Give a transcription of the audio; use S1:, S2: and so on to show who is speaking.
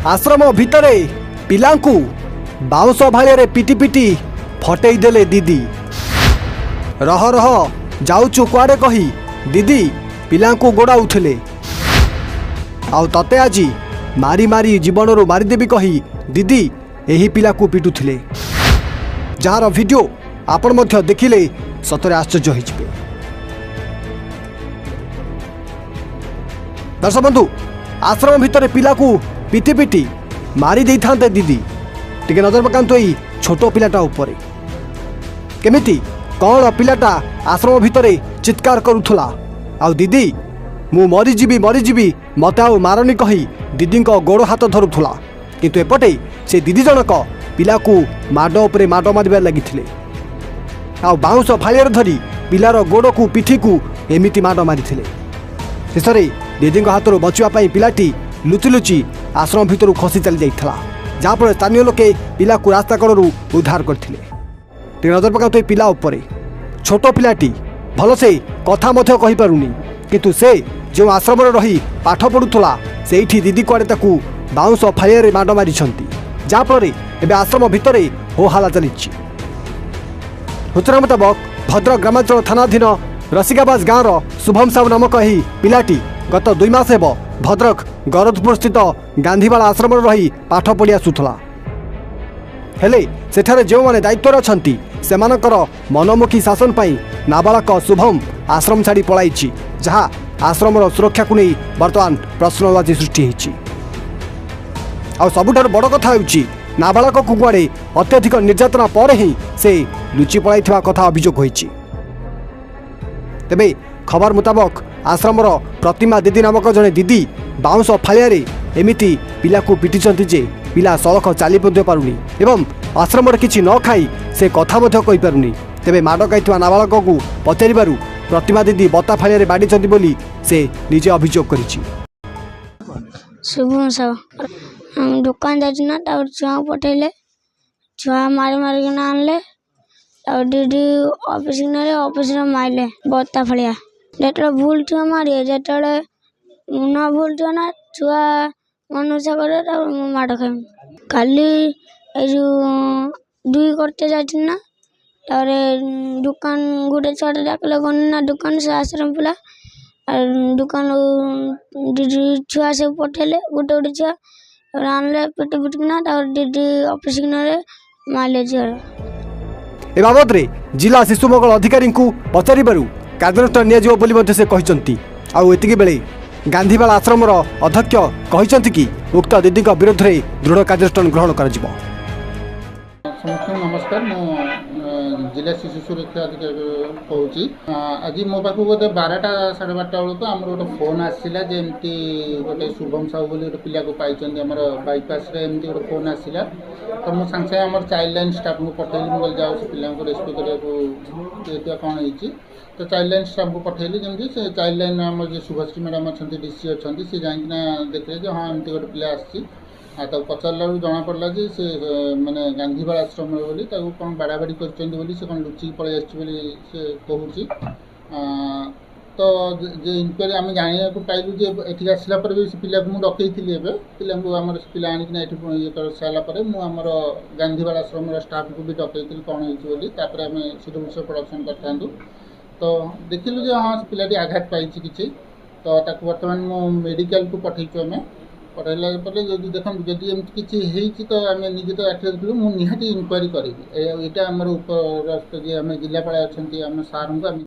S1: आश्रम भितर पिलांकु बाउंस भाई पिटी पिटी फटई देले दीदी। रह रह जाऊचु कुआडे कही दीदी पिलांकु गोड़ाउथिले। आउ तते आजी मारी मारी जीवन मारिदेवी कही दीदी एही पिला को पिटुथिले। जार वीडियो आपण मध्य देखिले सतरे आश्चर्य होइछबे। दर्शक बंधु आश्रम भितर पिला को पिटी पिटी मारी देई थांते दीदी। टिके नजर पकांतु एई छोटो पिलाटा उपरे केमिति कौन पिलाटा आश्रम भितर चित्कार करुथला। आउ दीदी मु मरीजी मत आउ मारनी कही दीदी गोड़ हाथ धरुला। किंतु एपटे से दीदी जनक पिला को माड उपरे माड मारिबार लगिथिले। आउ बाउंस फालियर धरी पिलार गोड़ को पिठी को एमिति माड मारिथिले। शेषरे दीदी हाथों बचापी पिलाटी लुचि लुचि आश्रम भितर खसी चली जाइथिला। जहाँफल स्थानीय लोके पिला को रास्ता कड़ू उद्धार करथिले। नजर पकाउते पिला उपरे छोट पिलाटी भलसे कथा मध्य कहि पारुनी। किंतु से जो आश्रम रही पाठ पढ़ुला सेठी दीदी कुआडे ताकू बाउंस फालियर माड मारिछंती। जहाँफल एबे आश्रम भितर हो हाला चली। सूचना मुताबक भद्रक ग्रामांचल थानाधीन रसिकाबाज गाँव शुभम साहू नामक यही पिलाटी गत 2 मास हेब भद्रक गरदपुर स्थित गांधीवाला आश्रम रही पाठ पढ़ी आसुला। हेले सेठारे जो माने दायित्व अछंती सेमानकर मनमुखी शासन पाई नाबालक शुभम आश्रम छाड़ी पलाइछि। जहाँ आश्रम सुरक्षा को नहीं बर्तमान प्रश्नवाची सृष्टि होइछि। आ सबुठार बड़ कथा होइछि नाबालक को कुआडे अत्यधिक निर्यातना पर ही से लुचि पलाइथिबा कथा अभियोग होइछि। तेबे खबर मुताबक आश्रमर प्रतिमा दीदी नामक जड़े दीदी बाउंस फालियारे एमिति पिला को पिटिचंती जे पिला सड़क चली पारुनी एवं आश्रम किछि न खाई से कथा मध्य कहि पारुनी। तेबे माड खाइथिबा नाबालक को पचारिबारु प्रतिमा दीदी बता फालियारे बाड़ीचंती बोली से निजे अभियोग करिछि।
S2: शुभम साहू दुकान जाइना छुआ पठेले छुआ मारी मारिक आनले दीदी ऑफिस मारे बता फलिया जो भूल छुआ मारे जो न भूल छुआ ना छुआ मनुष्य करे माड़ खाई खाली जो दुई करते जाना दुकान गोटे छुआटे डाकले गना दुकान से आश्रम पिला दुकान दीदी छुआ सब पठेले गोटे गोटे छुआ आनले पिटी पिटिकना दीदी ऑफिस मारे झील।
S1: ए बाबद रे जिला शिशु मंगल अधिकारी को पचारिबारु कार्यानुष्ठान नियाजिबो बोली मध्ये से कहिसंती। आउ एतिके बेले गांधीवाला आश्रमर अध्यक्ष कहिसंती कि उक्त दीदी विरोध में दृढ़ कार्यानुष्ठान ग्रहण कराजिबो।
S3: समस्त नमस्कार मु जिला शिशु सुरक्षा अधिकारी कहूँ। आज मो पाक गोटे 12टा 12:30 बेलू आम गोटे फोन आसला जमी गोटे शुभम साहू बोली गोटे पिला को पाई आम बाईपास एमती गोटे फोन आसला। तो मुझे सागे सागे आम चाइल्ड लाइन स्टाफ को पठेली मुझे जाओ से पिला रेस्क्यू करने कौन होती। तो चाइल्ड लाइन स्टाफ को पठेली जमी से चाइल्ड लाइन आम जो शुभश्री मैडम अच्छा डीसी अच्छा सी जाइना देखले हाँ एमती गोटे पिला आसी पचारा जना पड़ा कि से मैंने गांधीवाला आश्रम बोली कौन बाड़ाबाड़ी कर लुचिक पलि कहूँ। तो जे इनक्वारी आम जाना पाइलु जे एठी आसला पर भी पिला को डकई पिला आम पिला आनिक ये कर सारापर मुझर गांधीवाला आश्रम स्टाफ को भी डकई कौन होती आम सीधे प्रोडक्शन कर तो देखिलु जे हाँ पिलाटी आघात पाई कि तो बर्तमान मो मेडिकल को पठेचु आम पढ़ाला जब देखो जदि एमती किसी तो आम निजे तो आठ देखलु मुझे निहाती इनक्वारी करी। यहाँ आम ऊपर जे आम जिलापाल अच्छा आम सार को